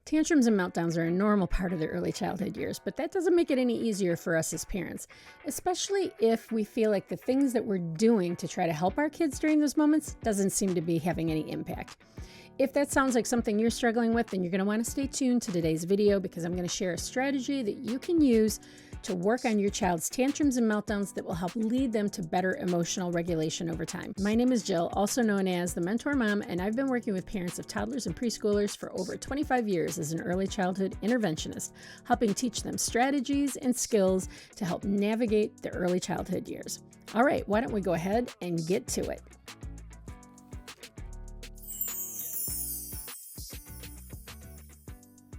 Tantrums and meltdowns are a normal part of the early childhood years, but that doesn't make it any easier for us as parents, especially if we feel like the things that we're doing to try to help our kids during those moments doesn't seem to be having any impact. If that sounds like something you're struggling with, then you're going to want to stay tuned to today's video because I'm going to share a strategy that you can use to work on your child's tantrums and meltdowns that will help lead them to better emotional regulation over time. My name is Jill, also known as the Mentor Mom, and I've been working with parents of toddlers and preschoolers for over 25 years as an early childhood interventionist, helping teach them strategies and skills to help navigate the early childhood years. All right, why don't we go ahead and get to it?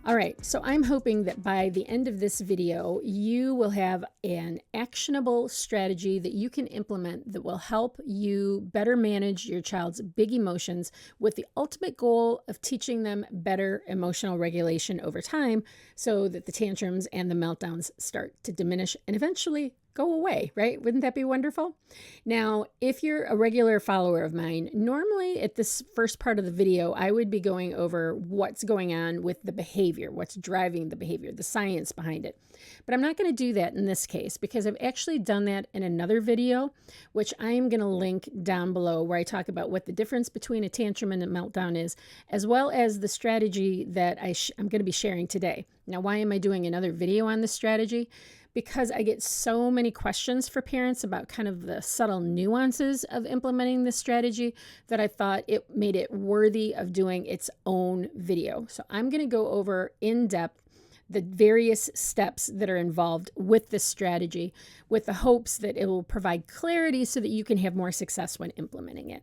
All right, so I'm hoping that by the end of this video, you will have an actionable strategy that you can implement that will help you better manage your child's big emotions with the ultimate goal of teaching them better emotional regulation over time so that the tantrums and the meltdowns start to diminish and eventually go away, right? Wouldn't that be wonderful? Now, if you're a regular follower of mine, normally at this first part of the video, I would be going over what's going on with the behavior, what's driving the behavior, the science behind it. But I'm not going to do that in this case because I've actually done that in another video, which I'm going to link down below where I talk about what the difference between a tantrum and a meltdown is, as well as the strategy that I'm going to be sharing today. Now, why am I doing another video on this strategy? Because I get so many questions for parents about kind of the subtle nuances of implementing this strategy that I thought it made it worthy of doing its own video. So I'm going to go over in depth the various steps that are involved with this strategy with the hopes that it will provide clarity so that you can have more success when implementing it.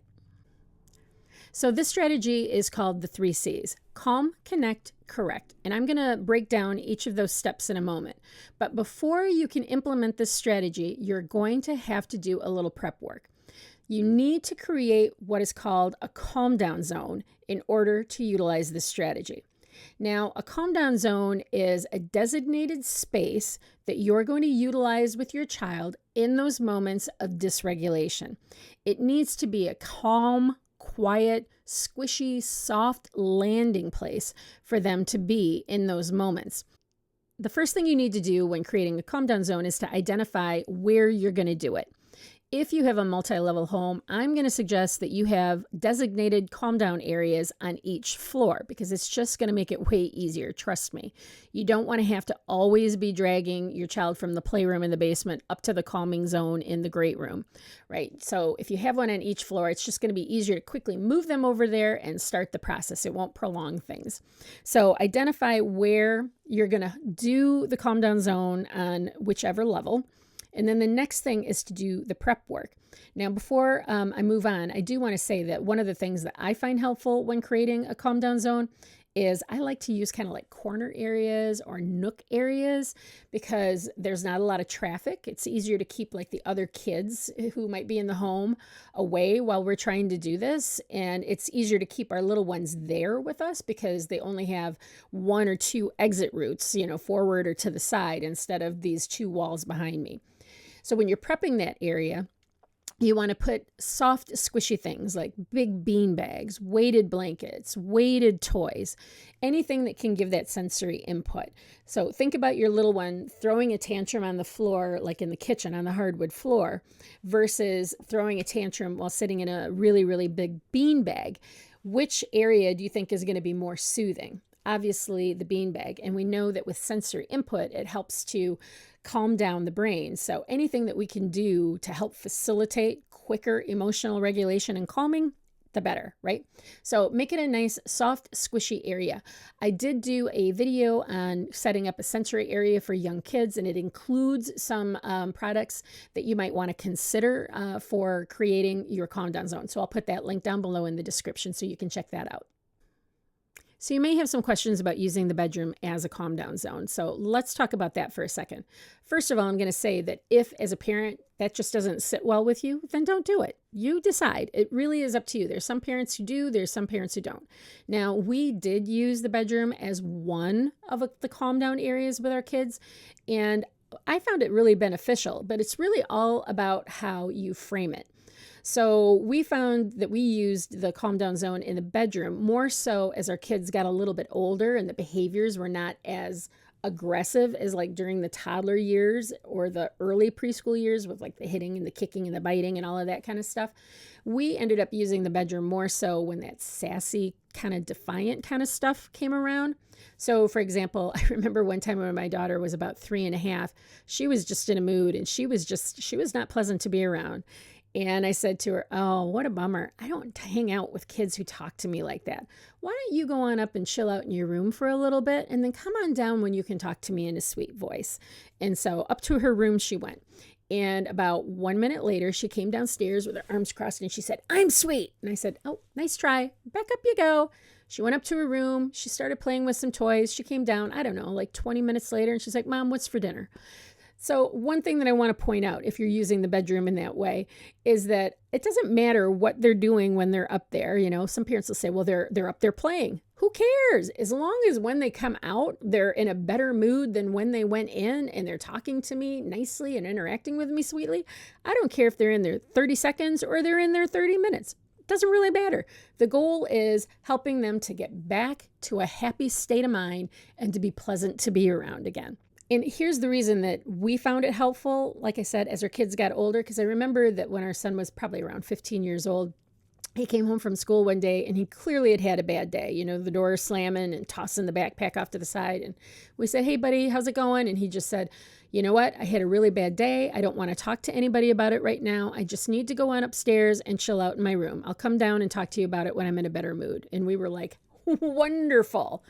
So this strategy is called the 3 C's: calm, connect, correct. And I'm going to break down each of those steps in a moment. But before you can implement this strategy, you're going to have to do a little prep work. You need to create what is called a calm down zone in order to utilize this strategy. Now, a calm down zone is a designated space that you're going to utilize with your child in those moments of dysregulation. It needs to be a calm, quiet, squishy, soft landing place for them to be in those moments. The first thing you need to do when creating a calm down zone is to identify where you're going to do it. If you have a multi-level home, I'm going to suggest that you have designated calm down areas on each floor because it's just going to make it way easier. Trust me. You don't want to have to always be dragging your child from the playroom in the basement up to the calming zone in the great room, right? So if you have one on each floor, it's just going to be easier to quickly move them over there and start the process. It won't prolong things. So identify where you're going to do the calm down zone on whichever level. And then the next thing is to do the prep work. Now, before I move on, I do want to say that one of the things that I find helpful when creating a calm down zone is I like to use kind of like corner areas or nook areas because there's not a lot of traffic. It's easier to keep like the other kids who might be in the home away while we're trying to do this. And it's easier to keep our little ones there with us because they only have 1 or 2 exit routes, forward or to the side instead of these 2 walls behind me. So when you're prepping that area, you want to put soft, squishy things like big bean bags, weighted blankets, weighted toys, anything that can give that sensory input. So think about your little one throwing a tantrum on the floor, like in the kitchen on the hardwood floor, versus throwing a tantrum while sitting in a really, really big bean bag. Which area do you think is going to be more soothing? Obviously the beanbag. And we know that with sensory input, it helps to calm down the brain. So anything that we can do to help facilitate quicker emotional regulation and calming, the better, right? So make it a nice, soft, squishy area. I did do a video on setting up a sensory area for young kids, and it includes some products that you might want to consider for creating your calm down zone. So I'll put that link down below in the description so you can check that out. So you may have some questions about using the bedroom as a calm down zone. So let's talk about that for a second. First of all, I'm going to say that if as a parent that just doesn't sit well with you, then don't do it. You decide. It really is up to you. There's some parents who do, there's some parents who don't. Now, we did use the bedroom as one of the calm down areas with our kids, and I found it really beneficial, but it's really all about how you frame it. So we found that we used the calm down zone in the bedroom more so as our kids got a little bit older and the behaviors were not as aggressive as like during the toddler years or the early preschool years with like the hitting and the kicking and the biting and all of that kind of stuff. We ended up using the bedroom more so when that sassy kind of defiant kind of stuff came around. So for example, I remember one time when my daughter was about 3.5, she was just in a mood and she was not pleasant to be around. And I said to her, oh, what a bummer. I don't hang out with kids who talk to me like that. Why don't you go on up and chill out in your room for a little bit and then come on down when you can talk to me in a sweet voice. And so up to her room she went. And about 1 minute later, she came downstairs with her arms crossed and she said, I'm sweet. And I said, oh, nice try. Back up you go. She went up to her room. She started playing with some toys. She came down, I don't know, like 20 minutes later. And she's like, Mom, what's for dinner? So one thing that I want to point out, if you're using the bedroom in that way, is that it doesn't matter what they're doing when they're up there. You know, some parents will say, well, they're up there playing. Who cares? As long as when they come out, they're in a better mood than when they went in and they're talking to me nicely and interacting with me sweetly. I don't care if they're in there 30 seconds or they're in there 30 minutes. It doesn't really matter. The goal is helping them to get back to a happy state of mind and to be pleasant to be around again. And here's the reason that we found it helpful, like I said, as our kids got older, because I remember that when our son was probably around 15 years old, he came home from school one day and he clearly had a bad day. You know, the door slamming and tossing the backpack off to the side. And we said, hey, buddy, how's it going? And he just said, you know what? I had a really bad day. I don't want to talk to anybody about it right now. I just need to go on upstairs and chill out in my room. I'll come down and talk to you about it when I'm in a better mood. And we were like, wonderful.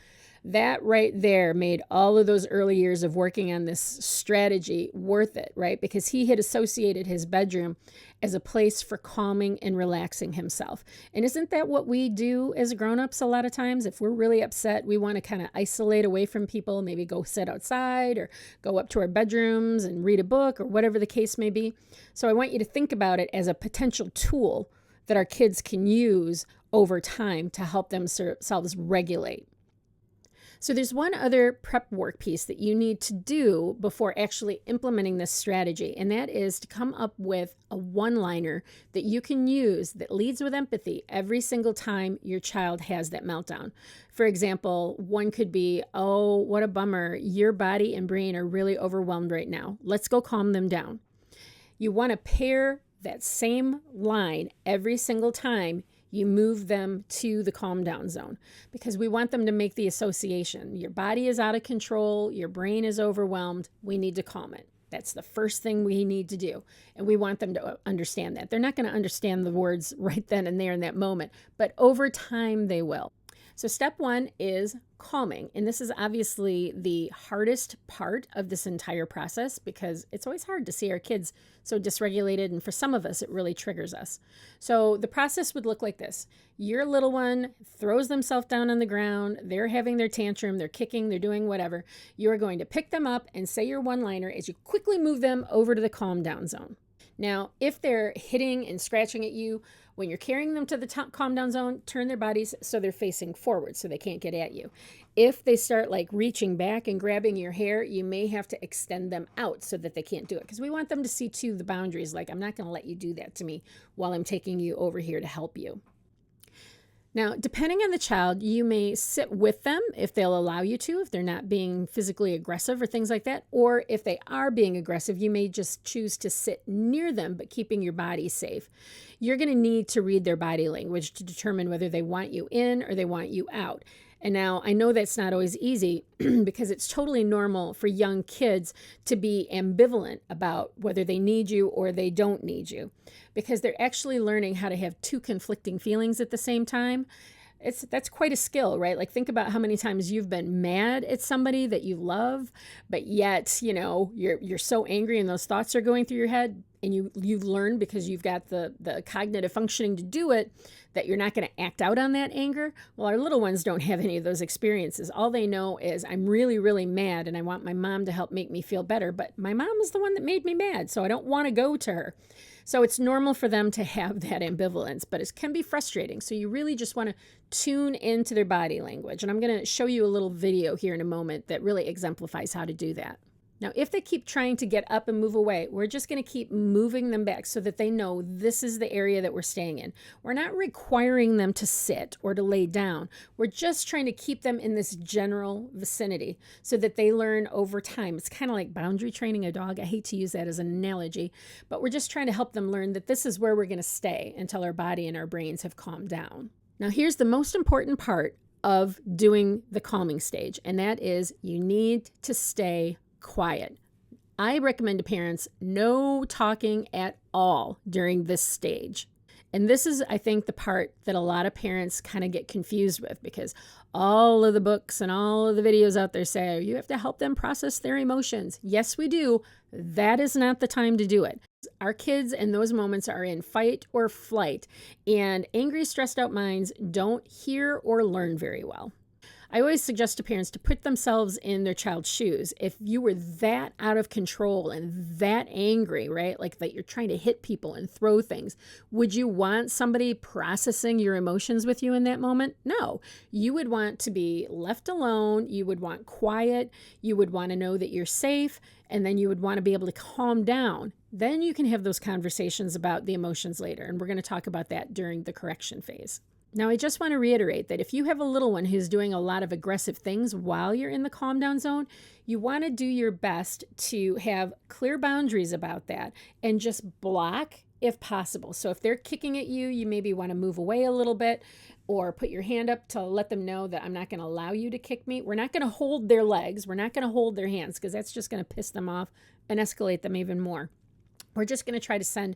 That right there made all of those early years of working on this strategy worth it, right? Because he had associated his bedroom as a place for calming and relaxing himself. And isn't that what we do as grown-ups a lot of times? If we're really upset, we want to kind of isolate away from people, maybe go sit outside or go up to our bedrooms and read a book or whatever the case may be. So I want you to think about it as a potential tool that our kids can use over time to help themselves regulate. So there's one other prep work piece that you need to do before actually implementing this strategy, and that is to come up with a one-liner that you can use that leads with empathy every single time your child has that meltdown. For example, one could be, oh, what a bummer. Your body and brain are really overwhelmed right now. Let's go calm them down. You want to pair that same line every single time you move them to the calm down zone, because we want them to make the association. Your body is out of control. Your brain is overwhelmed. We need to calm it. That's the first thing we need to do. And we want them to understand that. They're not going to understand the words right then and there in that moment, but over time they will. So step one is calming. And this is obviously the hardest part of this entire process because it's always hard to see our kids so dysregulated. And for some of us, it really triggers us. So the process would look like this. Your little one throws themselves down on the ground. They're having their tantrum. They're kicking. They're doing whatever. You're going to pick them up and say your one-liner as you quickly move them over to the calm down zone. Now, if they're hitting and scratching at you, when you're carrying them to the calm down zone, turn their bodies so they're facing forward so they can't get at you. If they start like reaching back and grabbing your hair, you may have to extend them out so that they can't do it, because we want them to see too the boundaries, like I'm not going to let you do that to me while I'm taking you over here to help you. Now, depending on the child, you may sit with them if they'll allow you to, if they're not being physically aggressive or things like that. Or if they are being aggressive, you may just choose to sit near them, but keeping your body safe. You're going to need to read their body language to determine whether they want you in or they want you out. And now I know that's not always easy because it's totally normal for young kids to be ambivalent about whether they need you or they don't need you, because they're actually learning how to have two conflicting feelings at the same time. That's quite a skill, right? Like think about how many times you've been mad at somebody that you love, but yet, you know, you're so angry and those thoughts are going through your head, and you've learned because you've got the cognitive functioning to do it, that you're not going to act out on that anger. Well, our little ones don't have any of those experiences. All they know is I'm really, really mad and I want my mom to help make me feel better, but my mom is the one that made me mad, so I don't want to go to her. So it's normal for them to have that ambivalence, but it can be frustrating. So you really just want to tune into their body language. And I'm going to show you a little video here in a moment that really exemplifies how to do that. Now, if they keep trying to get up and move away, we're just going to keep moving them back so that they know this is the area that we're staying in. We're not requiring them to sit or to lay down. We're just trying to keep them in this general vicinity so that they learn over time. It's kind of like boundary training a dog. I hate to use that as an analogy, but we're just trying to help them learn that this is where we're going to stay until our body and our brains have calmed down. Now, here's the most important part of doing the calming stage, and that is you need to stay quiet. I recommend to parents no talking at all during this stage. And this is, I think, the part that a lot of parents kind of get confused with, because all of the books and all of the videos out there say you have to help them process their emotions. Yes, we do. That is not the time to do it. Our kids in those moments are in fight or flight, and angry, stressed out minds don't hear or learn very well. I always suggest to parents to put themselves in their child's shoes. If you were that out of control and that angry, right, like that you're trying to hit people and throw things, would you want somebody processing your emotions with you in that moment? No. You would want to be left alone. You would want quiet. You would want to know that you're safe, and then you would want to be able to calm down. Then you can have those conversations about the emotions later, and we're going to talk about that during the correction phase. Now, I just want to reiterate that if you have a little one who's doing a lot of aggressive things while you're in the calm down zone, you want to do your best to have clear boundaries about that and just block if possible. So if they're kicking at you, you maybe want to move away a little bit or put your hand up to let them know that I'm not going to allow you to kick me. We're not going to hold their legs. We're not going to hold their hands because that's just going to piss them off and escalate them even more. We're just going to try to send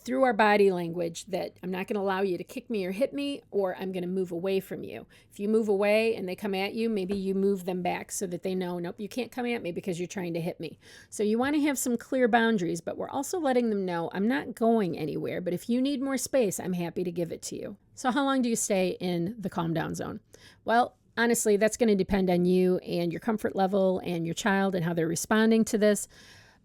through our body language that I'm not going to allow you to kick me or hit me, or I'm going to move away from you. If you move away and they come at you, maybe you move them back so that they know, nope, you can't come at me because you're trying to hit me. So you want to have some clear boundaries, but we're also letting them know I'm not going anywhere, but if you need more space, I'm happy to give it to you. So how long do you stay in the calm down zone? Well, honestly, that's going to depend on you and your comfort level and your child and how they're responding to this.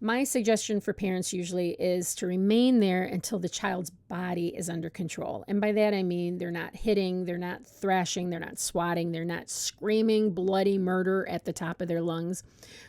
My suggestion for parents usually is to remain there until the child's body is under control. And by that, I mean they're not hitting, they're not thrashing, they're not swatting, they're not screaming bloody murder at the top of their lungs.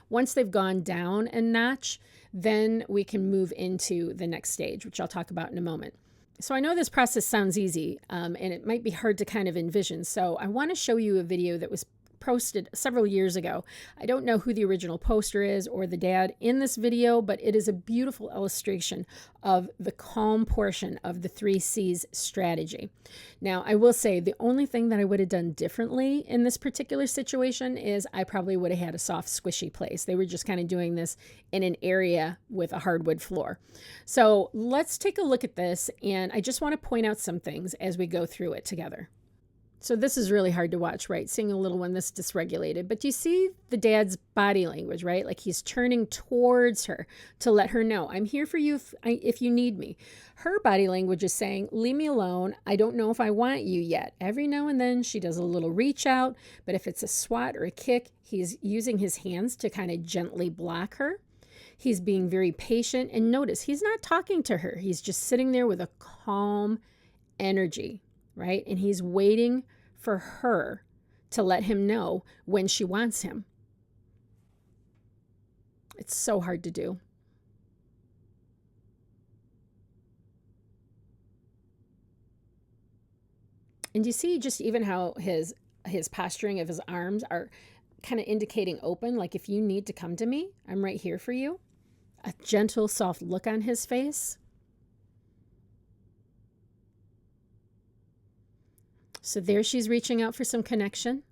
Once they've gone down a notch, then we can move into the next stage, which I'll talk about in a moment. So I know this process sounds easy, and it might be hard to kind of envision. So I want to show you a video that was posted several years ago. I don't know who the original poster is or the dad in this video, but it is a beautiful illustration of the calm portion of the 3 C's strategy. Now, I will say the only thing that I would have done differently in this particular situation is I probably would have had a soft, squishy place. They were just kind of doing this in an area with a hardwood floor. So let's take a look at this, and I just want to point out some things as we go through it together. So this is really hard to watch, right? Seeing a little one this dysregulated. But you see the dad's body language, right? Like he's turning towards her to let her know, I'm here for you if you need me. Her body language is saying, leave me alone. I don't know if I want you yet. Every now and then she does a little reach out. But if it's a swat or a kick, he's using his hands to kind of gently block her. He's being very patient. And notice, he's not talking to her. He's just sitting there with a calm energy. Right? And he's waiting for her to let him know when she wants him. It's so hard to do. And you see just even how his posturing of his arms are kind of indicating open, like if you need to come to me, I'm right here for you. A gentle, soft look on his face. So there she's reaching out for some connection,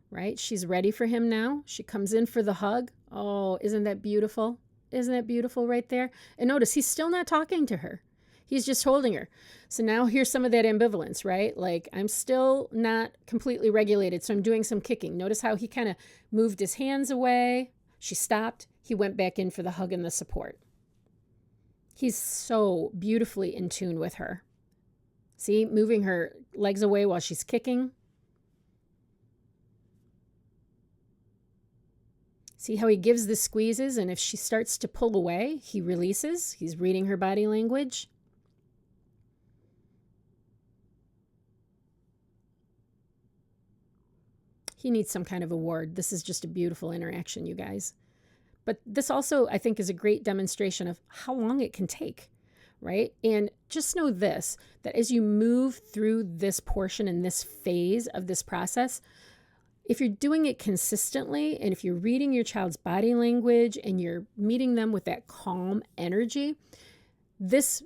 right? She's ready for him now. She comes in for the hug. Oh, isn't that beautiful? Isn't that beautiful right there? And notice he's still not talking to her. He's just holding her. So now here's some of that ambivalence, right? Like I'm still not completely regulated, so I'm doing some kicking. Notice how he kind of moved his hands away. She stopped. He went back in for the hug and the support. He's so beautifully in tune with her. See, moving her legs away while she's kicking. See how he gives the squeezes, and if she starts to pull away, he releases. He's reading her body language. He needs some kind of award. This is just a beautiful interaction, you guys. But this also, I think, is a great demonstration of how long it can take, right? And just know this, that as you move through this portion and this phase of this process, if you're doing it consistently, and if you're reading your child's body language and you're meeting them with that calm energy, this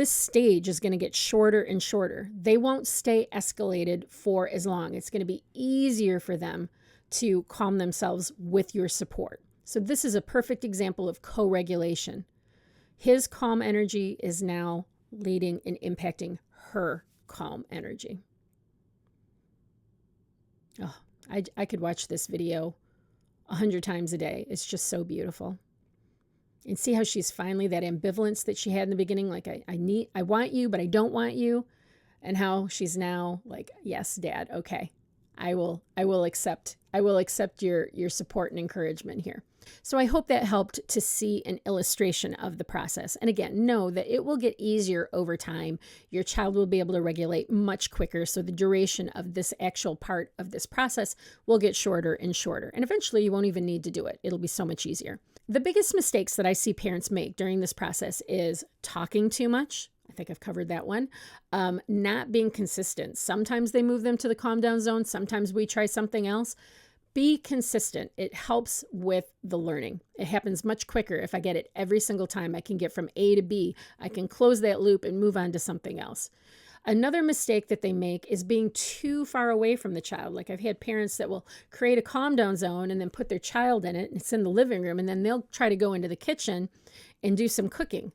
stage is going to get shorter and shorter. They won't stay escalated for as long. It's going to be easier for them to calm themselves with your support. So this is a perfect example of co-regulation. His calm energy is now leading and impacting her calm energy. Oh, I could watch this video 100 times a day. It's just so beautiful. And see how she's finally, that ambivalence that she had in the beginning, like I want you, but I don't want you. And how she's now like, yes, Dad, okay. I will accept your support and encouragement here. So I hope that helped to see an illustration of the process. And again, know that it will get easier over time. Your child will be able to regulate much quicker. So the duration of this actual part of this process will get shorter and shorter. And eventually you won't even need to do it. It'll be so much easier. The biggest mistakes that I see parents make during this process is talking too much. I think I've covered that one. Not being consistent. Sometimes they move them to the calm down zone. Sometimes we try something else. Be consistent. It helps with the learning. It happens much quicker if I get it every single time. I can get from A to B. I can close that loop and move on to something else. Another mistake that they make is being too far away from the child. Like I've had parents that will create a calm down zone and then put their child in it, and it's in the living room, and then they'll try to go into the kitchen and do some cooking.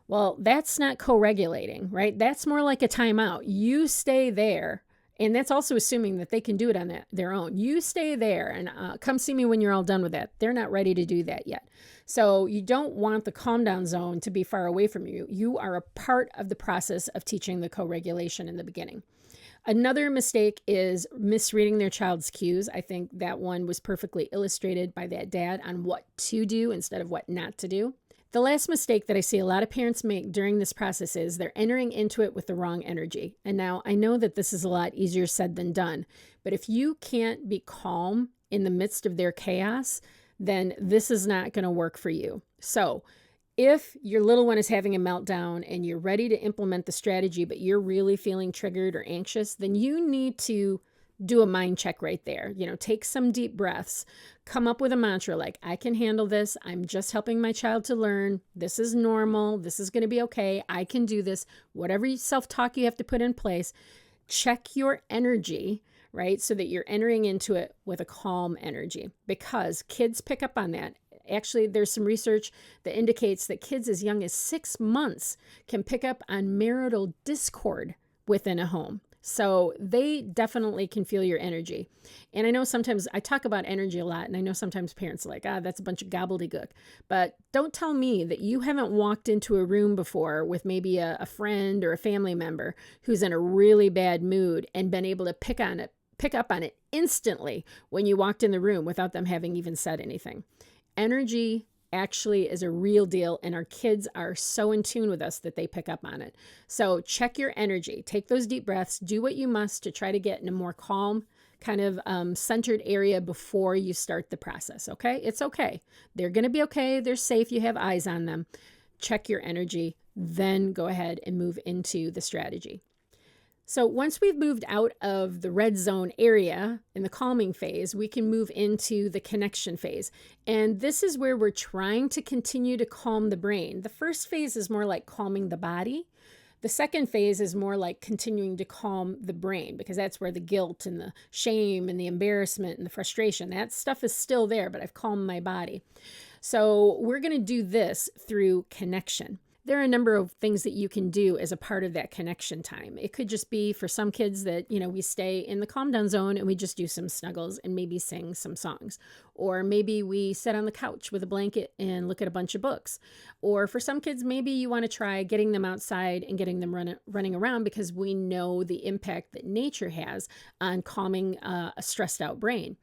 Well, that's not co-regulating, right? That's more like a timeout. You stay there. And that's also assuming that they can do it on their own. You stay there and come see me when you're all done with that. They're not ready to do that yet. So you don't want the calm down zone to be far away from you. You are a part of the process of teaching the co-regulation in the beginning. Another mistake is misreading their child's cues. I think that one was perfectly illustrated by that dad on what to do instead of what not to do. The last mistake that I see a lot of parents make during this process is they're entering into it with the wrong energy. And now I know that this is a lot easier said than done, but if you can't be calm in the midst of their chaos, then this is not going to work for you. So if your little one is having a meltdown and you're ready to implement the strategy, but you're really feeling triggered or anxious, then you need to do a mind check right there. Take some deep breaths, come up with a mantra like, I can handle this. I'm just helping my child to learn. This is normal. This is going to be okay. I can do this. Whatever self-talk you have to put in place, check your energy, right? So that you're entering into it with a calm energy, because kids pick up on that. Actually, there's some research that indicates that kids as young as 6 months can pick up on marital discord within a home. So they definitely can feel your energy. And I know sometimes I talk about energy a lot, and I know sometimes parents are like, that's a bunch of gobbledygook. But don't tell me that you haven't walked into a room before with maybe a friend or a family member who's in a really bad mood and been able to pick up on it instantly when you walked in the room without them having even said anything. Energy actually is a real deal, and our kids are so in tune with us that they pick up on it. So check your energy, take those deep breaths, do what you must to try to get in a more calm, kind of centered area before you start the process. Okay. It's okay. They're going to be okay. They're safe. You have eyes on them. Check your energy, then go ahead and move into the strategy. So once we've moved out of the red zone area in the calming phase, we can move into the connection phase. And this is where we're trying to continue to calm the brain. The first phase is more like calming the body. The second phase is more like continuing to calm the brain, because that's where the guilt and the shame and the embarrassment and the frustration, that stuff is still there, but I've calmed my body. So we're going to do this through connection. There are a number of things that you can do as a part of that connection time. It could just be for some kids that, we stay in the calm down zone and we just do some snuggles and maybe sing some songs. Or maybe we sit on the couch with a blanket and look at a bunch of books. Or for some kids, maybe you want to try getting them outside and getting them running around, because we know the impact that nature has on calming a stressed out brain.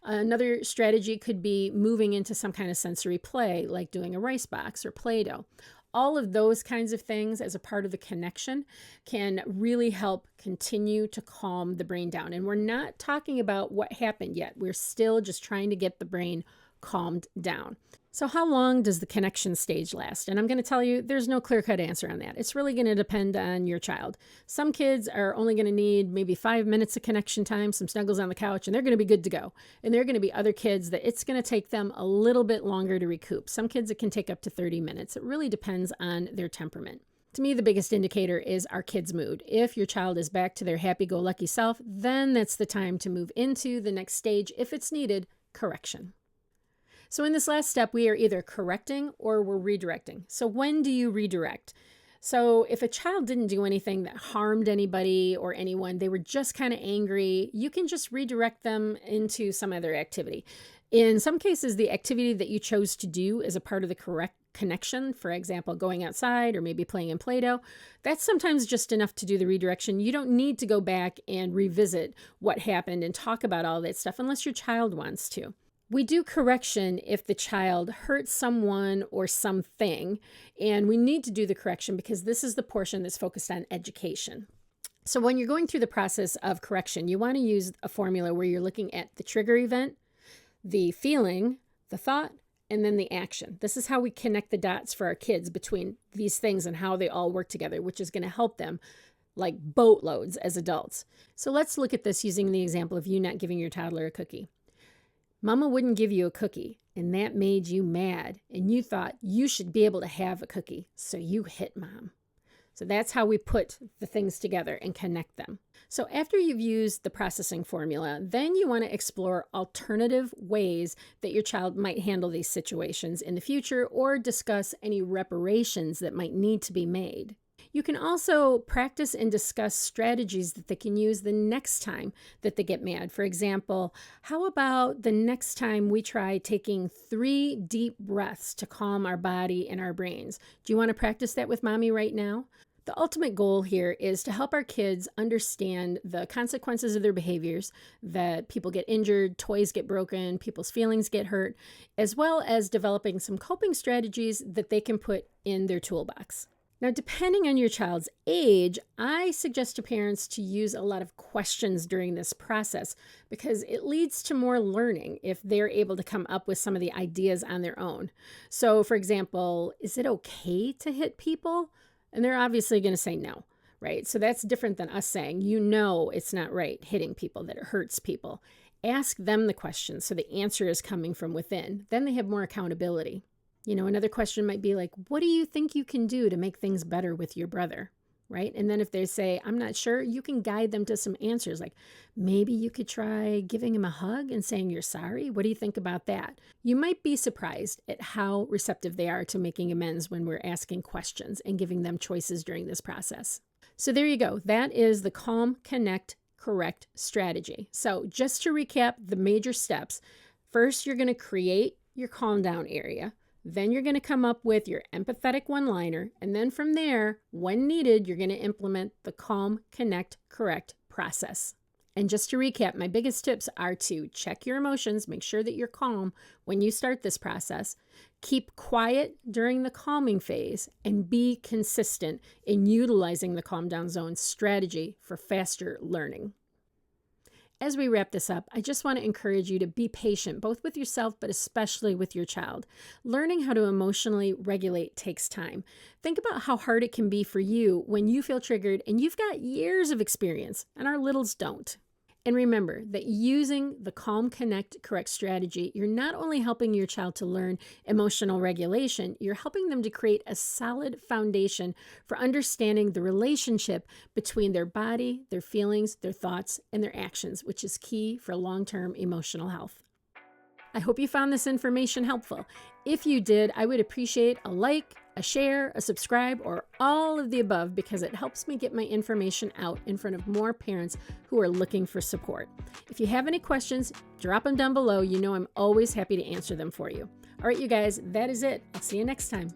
Another strategy could be moving into some kind of sensory play, like doing a rice box or Play-Doh. All of those kinds of things as a part of the connection can really help continue to calm the brain down. And we're not talking about what happened yet. We're still just trying to get the brain calmed down. So how long does the connection stage last? And I'm going to tell you, there's no clear-cut answer on that. It's really going to depend on your child. Some kids are only going to need maybe 5 minutes of connection time, some snuggles on the couch, and they're going to be good to go. And there are going to be other kids that it's going to take them a little bit longer to recoup. Some kids, it can take up to 30 minutes. It really depends on their temperament. To me, the biggest indicator is our kid's mood. If your child is back to their happy-go-lucky self, then that's the time to move into the next stage, if it's needed, correction. So in this last step, we are either correcting or we're redirecting. So when do you redirect? So if a child didn't do anything that harmed anybody or anyone, they were just kind of angry, you can just redirect them into some other activity. In some cases, the activity that you chose to do is a part of the correct connection. For example, going outside or maybe playing in Play-Doh. That's sometimes just enough to do the redirection. You don't need to go back and revisit what happened and talk about all that stuff unless your child wants to. We do correction if the child hurt someone or something, and we need to do the correction because this is the portion that's focused on education. So when you're going through the process of correction, you want to use a formula where you're looking at the trigger event, the feeling, the thought, and then the action. This is how we connect the dots for our kids between these things and how they all work together, which is going to help them like boatloads as adults. So let's look at this using the example of you not giving your toddler a cookie. Mama wouldn't give you a cookie, and that made you mad, and you thought you should be able to have a cookie, so you hit Mom. So that's how we put the things together and connect them. So after you've used the processing formula, then you want to explore alternative ways that your child might handle these situations in the future or discuss any reparations that might need to be made. You can also practice and discuss strategies that they can use the next time that they get mad. For example, how about the next time we try taking 3 deep breaths to calm our body and our brains? Do you want to practice that with Mommy right now? The ultimate goal here is to help our kids understand the consequences of their behaviors, that people get injured, toys get broken, people's feelings get hurt, as well as developing some coping strategies that they can put in their toolbox. Now, depending on your child's age, I suggest to parents to use a lot of questions during this process because it leads to more learning if they're able to come up with some of the ideas on their own. So, for example, is it okay to hit people? And they're obviously going to say no, right? So that's different than us saying, you know, it's not right hitting people, that it hurts people. Ask them the question so the answer is coming from within. Then they have more accountability. You know, another question might be like, what do you think you can do to make things better with your brother, right? And then if they say, I'm not sure, you can guide them to some answers like, maybe you could try giving him a hug and saying you're sorry. What do you think about that? You might be surprised at how receptive they are to making amends when we're asking questions and giving them choices during this process. So there you go. That is the calm, connect, correct strategy. So just to recap the major steps, first, you're going to create your calm down area. Then you're going to come up with your empathetic one-liner. And then from there, when needed, you're going to implement the calm, connect, correct process. And just to recap, my biggest tips are to check your emotions, make sure that you're calm when you start this process, keep quiet during the calming phase, and be consistent in utilizing the calm down zone strategy for faster learning. As we wrap this up, I just want to encourage you to be patient, both with yourself, but especially with your child. Learning how to emotionally regulate takes time. Think about how hard it can be for you when you feel triggered and you've got years of experience, and our littles don't. And remember that using the calm, connect, correct strategy, you're not only helping your child to learn emotional regulation, you're helping them to create a solid foundation for understanding the relationship between their body, their feelings, their thoughts, and their actions, which is key for long-term emotional health. I hope you found this information helpful. If you did, I would appreciate a like, a share, a subscribe, or all of the above because it helps me get my information out in front of more parents who are looking for support. If you have any questions, drop them down below. You know I'm always happy to answer them for you. All right, you guys, that is it. I'll see you next time.